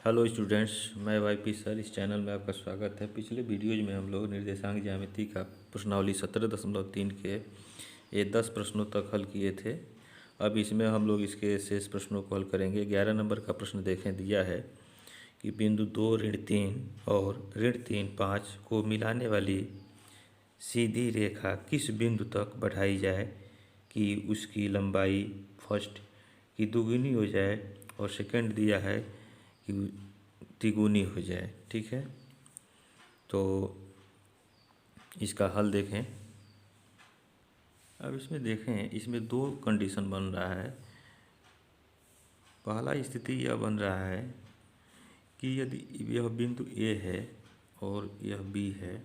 Hello students, मैं YP sir. इस channel में आपका स्वागत है। पिछले वीडियोज में हम लोग निर्देशांक ज्यामिति का प्रश्नावली 17.3 के ये 10 प्रश्नों तक हल किए थे। अब इसमें हम लोग इसके शेष प्रश्नों को हल करेंगे। 11 नंबर का प्रश्न देखें, दिया है कि बिंदु 2 ऋण 3 और ऋण 3 5 को मिलाने वाली सीधी रेखा किस बिंदु तक बढ़ाई जाए कि उसकी लंबाई फर्स्ट की दुगुनी हो जाए और सेकंड दिया है कि तिगुनी हो जाए। ठीक है, तो इसका हल देखें। अब इसमें देखें, इसमें दो कंडीशन बन रहा है। पहला स्थिति यह बन रहा है कि यदि यह बिंदु ए है और यह बी है,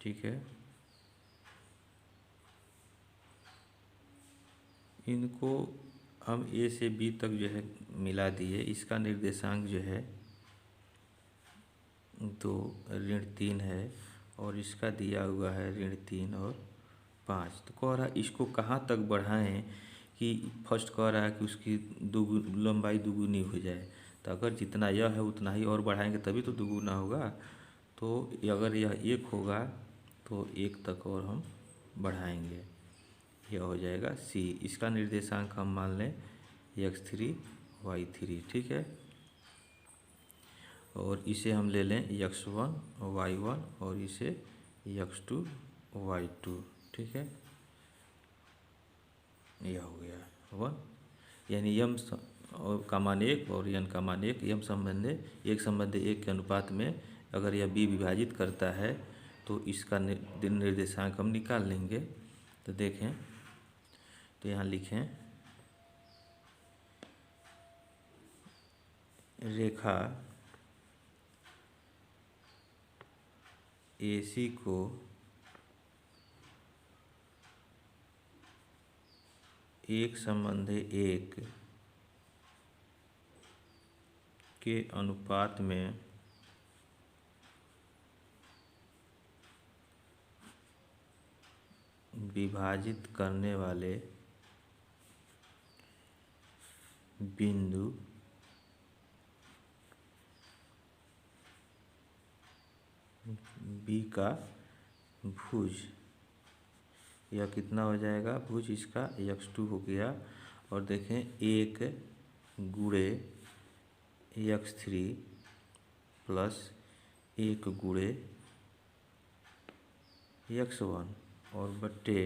ठीक है, इनको हम ए से बी तक जो है मिला दिए। इसका निर्देशांक जो है 2 ऋण 3 है और इसका दिया हुआ है ऋण 3 और 5। तो कह रहा है इसको कहाँ तक बढ़ाएं कि फर्स्ट कह रहा है कि उसकी लंबाई दुगुनी हो जाए। तो अगर जितना यह है उतना ही और बढ़ाएंगे तभी तो दुगुना होगा। तो अगर यह 1 होगा तो 1 तक और हम बढ़ाएंगे, यह हो जाएगा सी। इसका निर्देशांक हम मान लें x3 y3। ठीक है, और इसे हम ले लें x1 y1 और इसे x2 y2। ठीक है, यह हो गया 1, यानी यम का मान 1 और यन का मान 1। यम संबंध 1 के अनुपात में अगर यह बी विभाजित करता है तो इसका निर्देशांक हम निकाल लेंगे। तो देखें, तो यहाँ लिखें रेखा AC को एक संबंध 1 के अनुपात में विभाजित करने वाले बिंदु बी का भुज, यह कितना हो जाएगा भुज इसका x2 हो गया। और देखें 1 गुणे x3 प्लस 1 गुणे x1 और बट्टे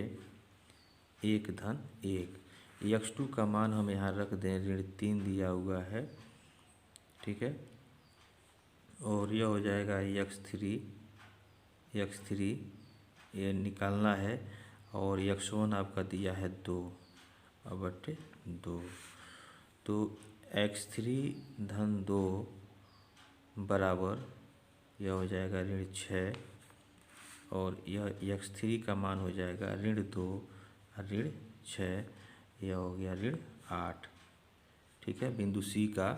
1 धन 1। x2 का मान हम यहाँ रख दें ऋण 3 दिया हुआ है। ठीक है, और यह हो जाएगा x3 ये निकालना है और x1 आपका दिया है 2 और बट्टे 2। तो x3 धन 2 बराबर यह हो जाएगा ऋण 6 और यह x3 का मान हो जाएगा ऋण 2 ऋण 6, यह हो गया ऋण 8। ठीक है, बिंदु सी का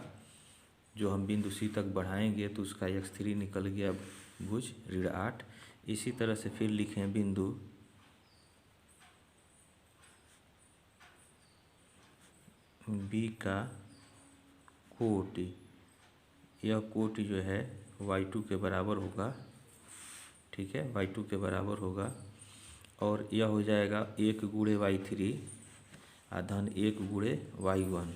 जो हम बिंदु सी तक बढ़ाएंगे तो उसका x3 निकल गया भुज ऋण 8। इसी तरह से फिर लिखें बिंदु बी का कोटि, यह कोटि जो है y2 के बराबर होगा। ठीक है, y2 के बराबर होगा और यह हो जाएगा 1 गुणे y3 धन 1 गुणे y1।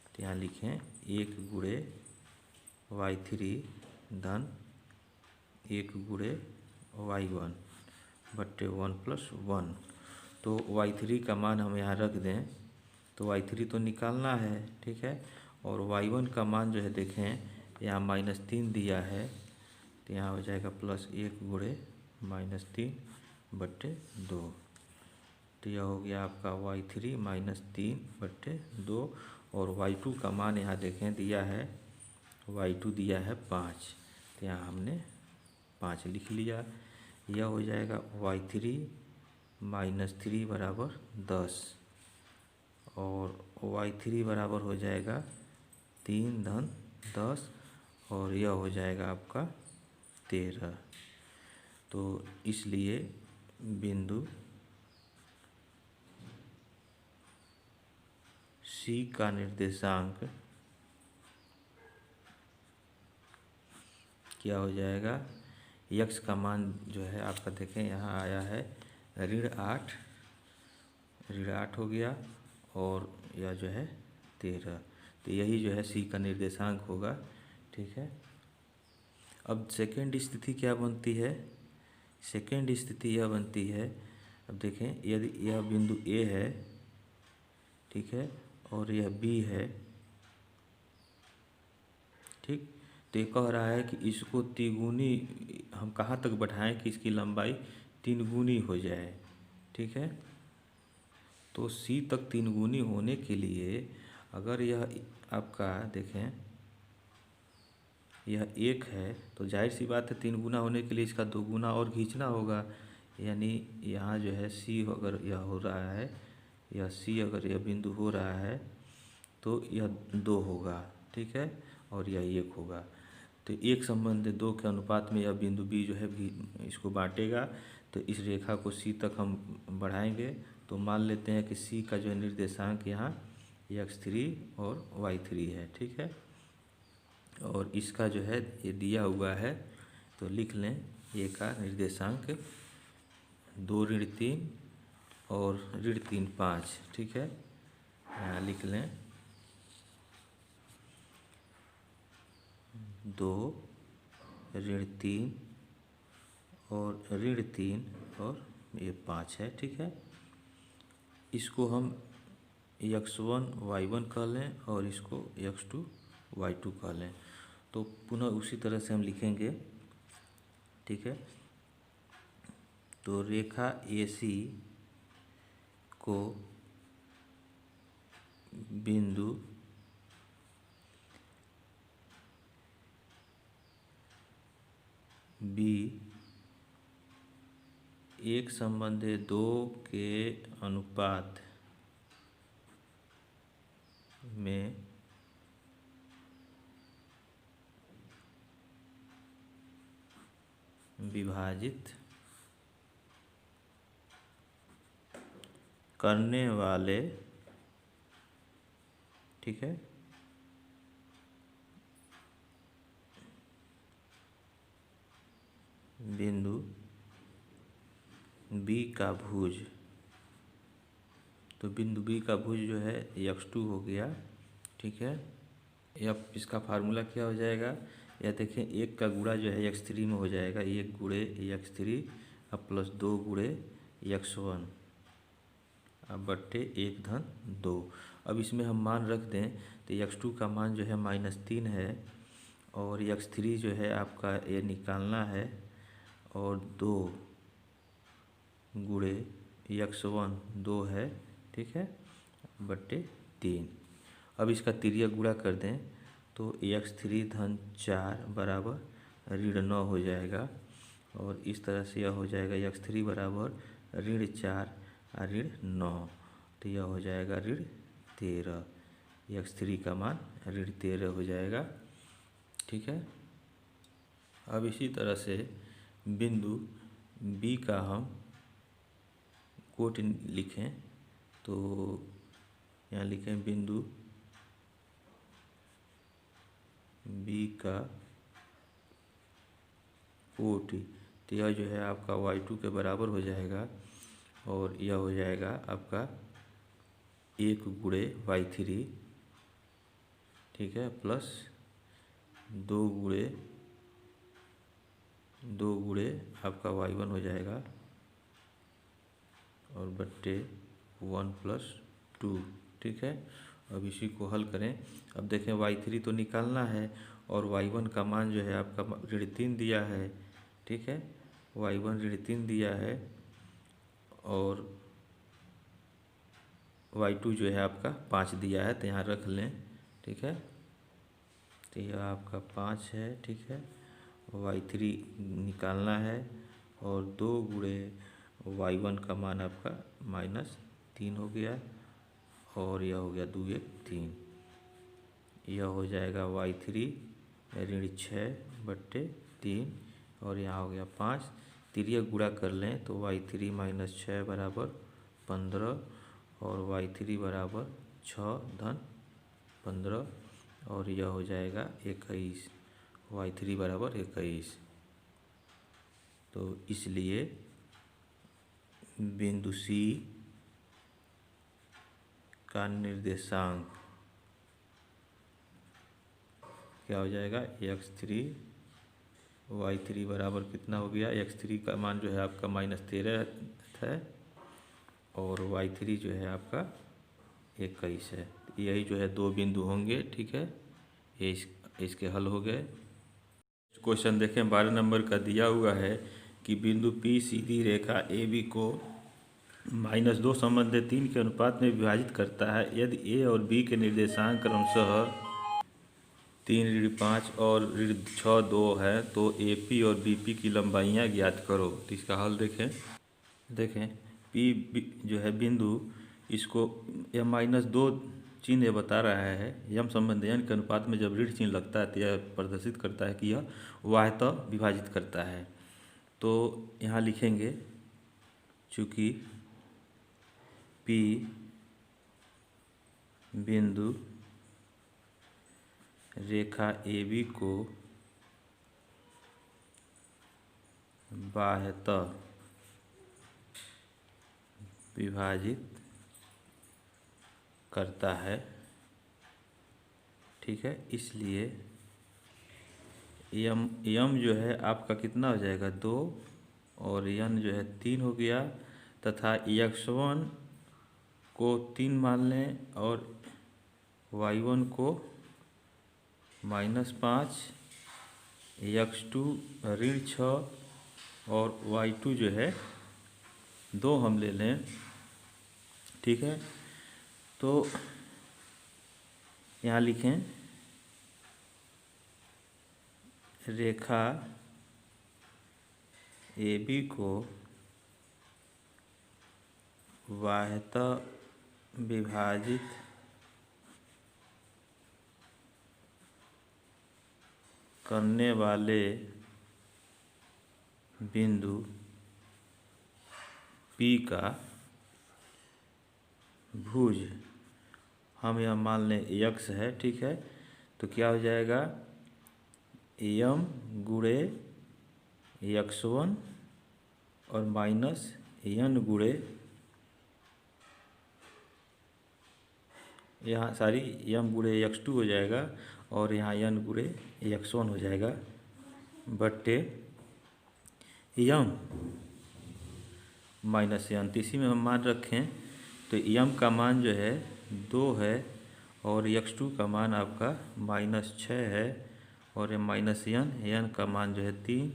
तो यहाँ लिखें 1 गुणे y3 धन 1 गुणे y1 बट्टे 1 प्लस 1। तो y3 का मान हम यहाँ रख दें तो y3 तो निकालना है। ठीक है, और y1 का मान जो है देखें यहाँ -3 दिया है तो यहाँ हो जाएगा प्लस 1 गुणे -3 बट्टे 2। तो यह हो गया आपका y3 -3 बट्टे 2। और y2 का मान यहाँ देखें दिया है, y2 दिया है 5, तो यहाँ हमने 5 लिख लिया। यह हो जाएगा y3 -3 बराबर 10 और y3 बराबर हो जाएगा 3 धन 10 और यह हो जाएगा आपका 13। तो इसलिए बिंदु सी का निर्देशांक क्या हो जाएगा, यक्स का मान जो है आपका देखें यहाँ आया है ऋण 8 हो गया, और यह जो है 13। तो यही जो है सी का निर्देशांक होगा। ठीक है, अब सेकेंड स्थिति क्या बनती है, सेकेंड स्थिति यह बनती है, अब देखें यदि यह बिंदु ए है, ठीक है, और यह बी है, ठीक, तो ये कह रहा है कि इसको तिगुनी हम कहाँ तक बढ़ाएं कि इसकी लंबाई 3 गुनी हो जाए। ठीक है, तो सी तक 3 गुनी होने के लिए अगर यह आपका देखें यह 1 है, तो जाहिर सी बात है 3 गुना होने के लिए इसका 2 गुना और खींचना होगा, यानी यहाँ जो है सी अगर यह हो रहा है, यह सी अगर यह बिंदु हो रहा है तो यह 2 होगा। ठीक है, और यह 1 होगा। तो 1:2 के अनुपात में यह बिंदु बी जो है इसको बांटेगा। तो इस रेखा को सी तक हम बढ़ाएंगे, तो मान लेते हैं कि सी का जो निर्देशांक यहाँ x3 और y3 है। ठीक है, और इसका जो है ये दिया हुआ है, तो लिख लें ये का निर्देशांक 2 ऋण 3 और ऋण 3 5। ठीक है, यहाँ लिख लें 2 ऋण 3 और ऋण 3 और ये 5 है। ठीक है, इसको हम x1 y1 कह लें और इसको x2 y2 कह लें। तो पुनः उसी तरह से हम लिखेंगे। ठीक है, तो रेखा AC को बिंदु B 1:2 के अनुपात में विभाजित करने वाले, ठीक है, बिंदु B का भुज, तो बिंदु B का भुज जो है x2 हो गया। ठीक है, अब इसका फार्मूला क्या हो जाएगा, या देखें 1 का गुणा जो है x3 में हो जाएगा, 1 गुणे x3 अब प्लस 2 गुणे x1 अब बट्टे 1/2। अब इसमें हम मान रख दें तो x2 का मान जो है -3 है, और x3 जो है आपका ये निकालना है, और 2 गुणे x1 2 है। ठीक है, बट्टे 3। अब इसका तिर्यक गुणा कर दें तो x3 धन 4 बराबर ऋण 9 हो जाएगा, और इस तरह से यह हो जाएगा x3 बराबर ऋण 4 और ऋण 9, तो यह हो जाएगा ऋण 13। x3 का मान ऋण 13 हो जाएगा। ठीक है, अब इसी तरह से बिंदु B का हम कोट लिखें, तो यहाँ लिखें बिंदु B का कोटि, तो यह जो है आपका y2 के बराबर हो जाएगा, और यह हो जाएगा आपका 1 गुणे y3, ठीक है, प्लस 2 गुणे आपका y1 हो जाएगा, और बट्टे 1 + 2। ठीक है, अब इसी को हल करें। अब देखें y3 तो निकालना है, और y1 का मान जो है आपका ऋण 3 दिया है। ठीक है, y1 ऋण 3 दिया है, और y2 जो है आपका 5 दिया है, तो यहाँ रख लें। ठीक है, तो यह आपका 5 है। ठीक है, y3 निकालना है, और 2 गुणे y1 का मान आपका -3 हो गया, और यह हो गया 2 1 3, यह हो जाएगा y3 ऋण 6 बट्टे 3, और यहाँ हो गया 5। तिर्यक गुणा कर लें तो y3 - 6 बराबर 15, और y3 बराबर 6 धन 15, और यह हो जाएगा 21, y3 बराबर 21। तो इसलिए बिंदु C का निर्देशांक क्या हो जाएगा, x3 y3 बराबर कितना हो गया, x3 का मान जो है आपका -13 है और y3 जो है आपका 21 है। यही जो है दो बिंदु होंगे, ठीक है। ये इसके हल हो गए। क्वेश्चन देखें 12 नंबर का दिया हुआ है कि बिंदु P सीधी रेखा AB को -2 संबंधित 3 के अनुपात में विभाजित करता है। यदि A और B के निर्देशांक क्रमशः 3-5 और 6-2 है तो AP और BP की लंबाइयाँ ज्ञात करो। तो इसका हल देखें P जो है बिंदु, इसको यह -2 चिन्ह बता रहा है। यम संबंध n के अनुपात में जब ऋण चिन्ह लगता है तो यह प्रदर्शित करता है कि यह वाह्यतः विभाजित करता है। तो यहाँ लिखेंगे चूँकि P बिंदु रेखा AB को बाह्यतः विभाजित करता है, ठीक है। इसलिए यम जो है आपका कितना हो जाएगा 2 और n जो है 3 हो गया, तथा x1 को 3 मान लें और y1 को -5, x2 -6 और y2 जो है 2 हम ले लें, ठीक है। तो यहाँ लिखें रेखा AB को बाह्यतः विभाजित करने वाले बिंदु P का भुज हम यह मान लें x है, ठीक है। तो क्या हो जाएगा, m गुणे x1 और -n गुणे यहाँ m गुणे x2 हो जाएगा और यहाँ n गुणे x1 हो जाएगा बट्टे m -n। तो इसी में हम मान रखें तो m का मान जो है 2 है और x2 का मान आपका -6 है और n का मान जो है 3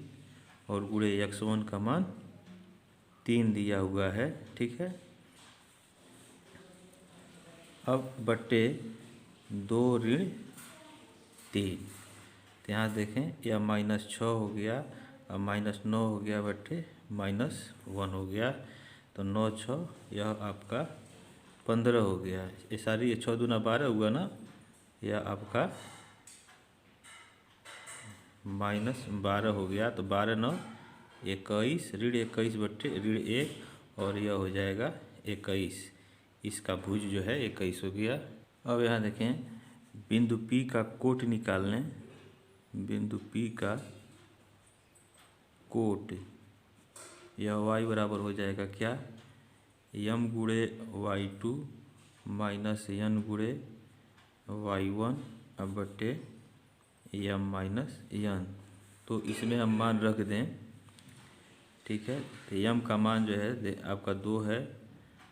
और गुणे x1 का मान 3 दिया हुआ है, ठीक है। अब बट्टे 2 ऋण 3, तो यहाँ देखें यह -6 हो गया और -9 हो गया बट्टे -1 हो गया, तो 9 6 यह आपका 15 हो गया। ये सारी ये 6 दूना 12 हुआ ना, यह आपका -12 हो गया। तो 12 9 21, ऋण 21 बट्टे ऋण 1 और यह हो जाएगा 21। इसका भुज जो है 21 हो गया। अब यहाँ देखें बिंदु P का कोट निकाल लें। बिंदु P का कोट यह y बराबर हो जाएगा क्या, m गुणे y2 -n गुणे y1 अब बट्टे m -n। तो इसमें हम मान रख दें, ठीक है। तो m का मान जो है आपका 2 है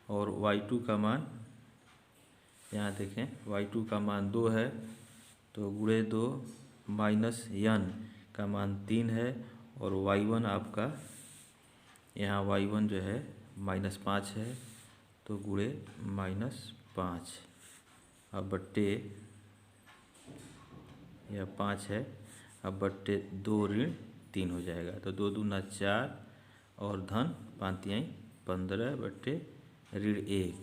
और y2 का मान यहाँ देखें y2 का मान 2 है, तो गुणे 2 -n का मान 3 है और y1 आपका यहाँ y1 जो है -5 है, तो गुणे -5 अब बट्टे यह 5 है, अब बट्टे 2 ऋण 3 हो जाएगा। तो 2 दूना 4 और धन 5 15 बट्टे ऋण 1,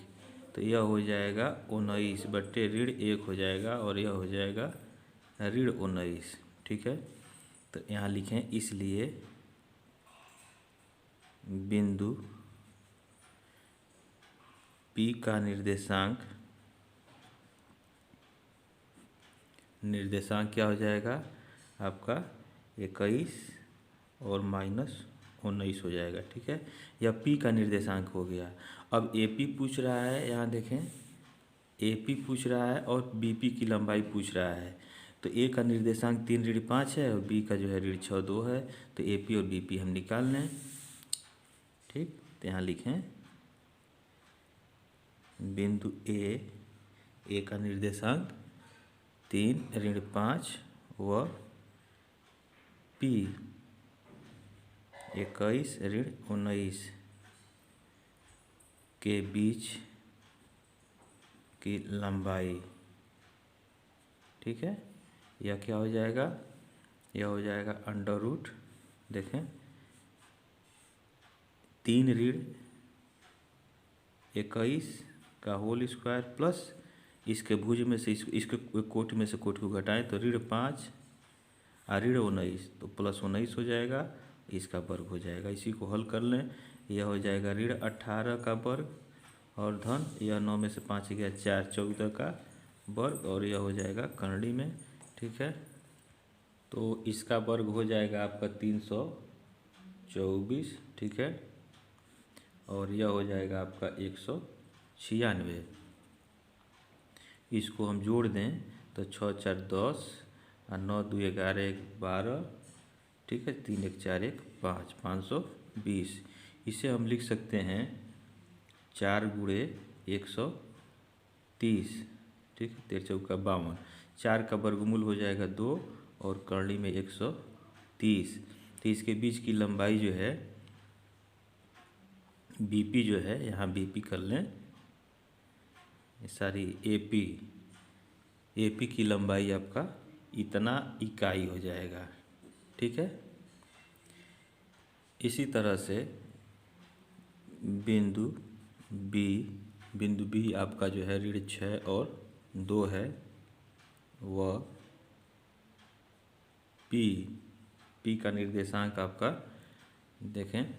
तो यह हो जाएगा 19 बट्टे ऋण 1 हो जाएगा और यह हो जाएगा ऋण 19, ठीक है। तो यहाँ लिखें इसलिए बिंदु P का निर्देशांक क्या हो जाएगा, आपका 21 और -19 हो जाएगा। ठीक है, यह पी का निर्देशांक हो गया। अब एपी पूछ रहा है, यहाँ देखें एपी पूछ रहा है और बीपी की लंबाई पूछ रहा है। तो ए का निर्देशांक 3-5 है और बी का जो है 6-2 है। तो एपी और बीपी हम निकाल लें। ठीक, तो यहाँ लिखें बिंदु ए का निर्देशांक 3-5 व पी 21-19 के बीच की लंबाई। ठीक है, यह क्या हो जाएगा, यह हो जाएगा अंडर रूट, देखें 3-21 का होल स्क्वायर प्लस इसके भुज में से इसके कोट में से कोट को घटाएं तो 5 और 19 तो +19 हो जाएगा, इसका वर्ग हो जाएगा। इसी को हल कर लें, यह हो जाएगा 18 का वर्ग और धन यह 9 में से 5 गया 4, 14 का वर्ग और यह हो जाएगा करणी में। ठीक है, तो इसका वर्ग हो जाएगा आपका 324। ठीक है, और यह हो जाएगा आपका 196। इसको हम जोड़ दें तो 6-4 10 और 9-2 11 1 12। ठीक है, 3-1 4 1 5 520। इसे हम लिख सकते हैं 4 गुणे 130। ठीक है, 13 चौका 52। 4 का वर्गमूल हो जाएगा 2 और करणी में 130। तो इसके बीच की लंबाई जो है बीपी जो है, यहाँ बीपी कर लें, सारी एपी की लंबाई आपका इतना इकाई हो जाएगा। ठीक है, इसी तरह से बिंदु बी आपका जो है 6 और 2 है, वह पी का निर्देशांक आपका देखें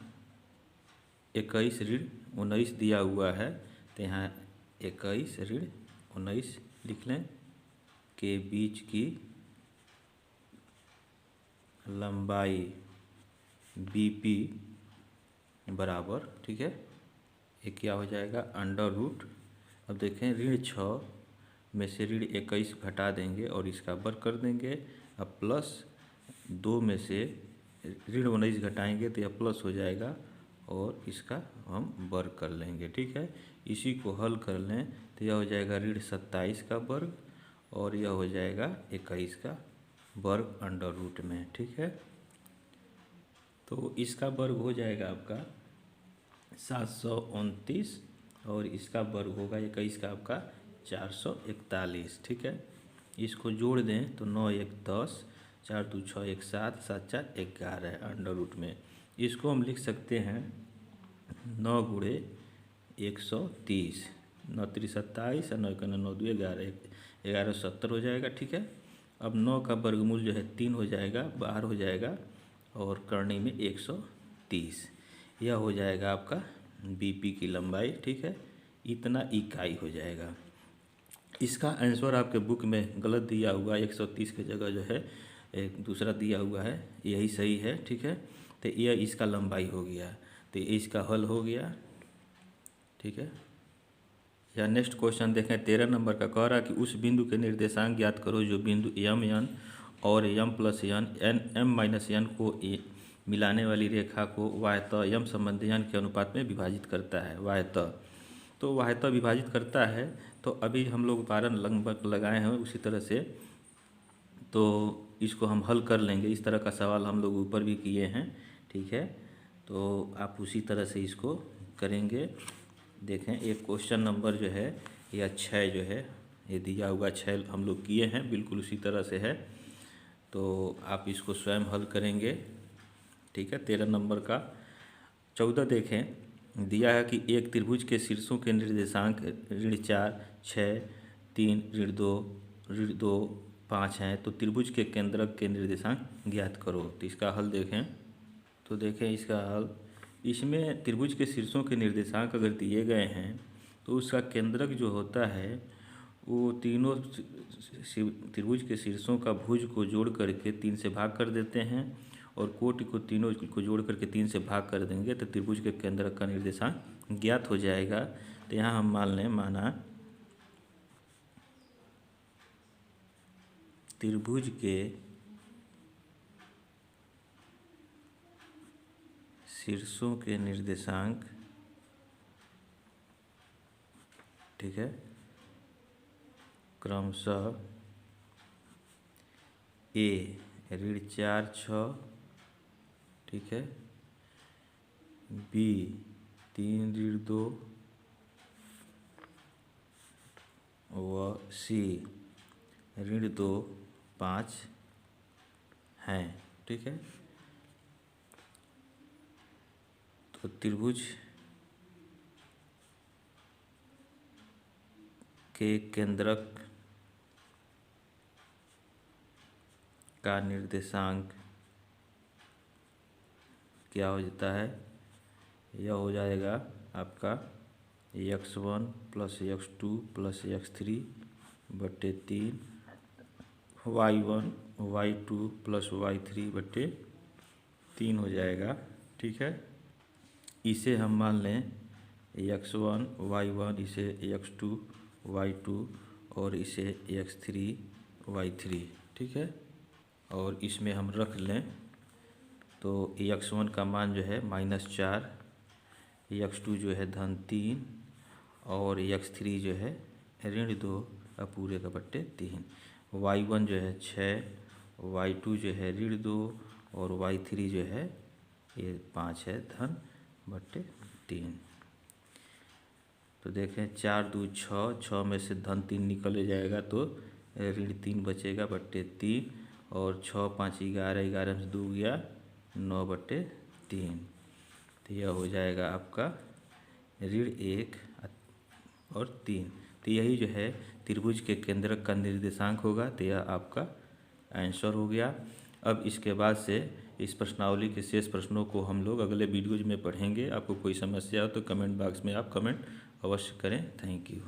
21-19 दिया हुआ है। तो यहाँ 21-19 लिख लें के बीच की लंबाई बीपी बराबर। ठीक है, ये क्या हो जाएगा अंडर रूट। अब देखें 6 में से 21 घटा देंगे और इसका वर्ग कर देंगे। अब +2 में से 19 घटाएंगे तो यह प्लस हो जाएगा और इसका हम वर्ग कर लेंगे। ठीक है, इसी को हल कर लें तो यह हो जाएगा 27 का वर्ग और यह हो जाएगा 21 का वर्ग अंडर रूट में। ठीक है, तो इसका वर्ग हो जाएगा आपका 729 और इसका वर्ग होगा 21 का आपका 441। ठीक है, इसको जोड़ दें तो 9 1 10 4 2 6 1 7 7 4 11 अंडर रूट में। इसको हम लिख सकते हैं 9 गुणे 130, 9 3 27 और 9 का 9 2 11 11 70 हो जाएगा। ठीक है, अब 9 का वर्गमूल जो है 3 हो जाएगा, बाहर हो जाएगा और करणी में 130। यह हो जाएगा आपका बीपी की लंबाई। ठीक है, इतना इकाई हो जाएगा। इसका आंसर आपके बुक में गलत दिया हुआ 130 की जगह जो है एक दूसरा दिया हुआ है, यही सही है। ठीक है, तो यह इसका लंबाई हो गया, तो इसका हल हो गया। ठीक है, या नेक्स्ट क्वेश्चन देखें 13 नंबर का कह रहा कि उस बिंदु के निर्देशांक ज्ञात करो जो बिंदु m और m+n को मिलाने वाली रेखा को वाह्यतः m संबंधी n के अनुपात में विभाजित करता है। वाह्यतः, तो वाह्यतः विभाजित करता है, तो अभी हम लोग उदाहरण लगभग लगाए हैं उसी तरह से, तो इसको हम हल कर लेंगे। इस तरह का सवाल हम लोग ऊपर भी किए हैं। ठीक है, तो आप उसी तरह से इसको करेंगे। देखें एक क्वेश्चन नंबर जो है या 6 जो है ये दिया हुआ 6 हम लोग किए हैं, बिल्कुल उसी तरह से है, तो आप इसको स्वयं हल करेंगे। ठीक है, 13 नंबर का 14 देखें, दिया है कि एक त्रिभुज के शीर्षों के निर्देशांक 4 6 3 2 5 हैं, तो त्रिभुज के केंद्रक के निर्देशांक ज्ञात करो। तो इसका हल देखें, तो देखें इसका हल, इसमें त्रिभुज के शीर्षों के निर्देशांक अगर दिए गए हैं तो उसका केंद्रक जो होता है वो तीनों त्रिभुज के शीर्षों का भुज को जोड़ करके 3 से भाग कर देते हैं और कोटि को तीनों को जोड़ करके 3 से भाग कर देंगे तो त्रिभुज के केंद्र का निर्देशांक ज्ञात हो जाएगा। तो यहाँ हम माना त्रिभुज के शीर्षों के निर्देशांक, ठीक है, क्रमशः A ऋण 4 6, ठीक है, B 3 ऋण 2 व C ऋण 2 5 हैं, ठीक है। तो त्रिभुज के केंद्रक का निर्देशांक क्या हो जाता है, यह हो जाएगा आपका x1 + x2 + x3 बटे 3, y1 y2 + y3 बटे 3 हो जाएगा, ठीक है। इसे हम मान लें x1 y1, इसे x2 y2 और इसे x3 y3, ठीक है। और इसमें हम रख लें तो x1 का मान जो है -4, x2 जो है -3 और x3 जो है ऋण 2 पूरे का बट्टे 3, y1 जो है 6, y2 जो है ऋण 2 और y3 जो है ये 5 है धन बट्टे 3। तो देखें 4 2 6, 6 में से धन 3 निकल जाएगा तो ऋण 3 बचेगा बट्टे 3 और 6 5 11, 11 में से 2 गया 9 बट्टे 3। तो यह हो जाएगा आपका ऋण 1 और 3। तो यही जो है त्रिभुज के केंद्रक का निर्देशांक होगा। तो यह आपका आंसर हो गया। अब इसके बाद से इस प्रश्नावली के शेष प्रश्नों को हम लोग अगले वीडियोज में पढ़ेंगे। आपको कोई समस्या हो तो कमेंट बॉक्स में आप कमेंट अवश्य करें। Thank you.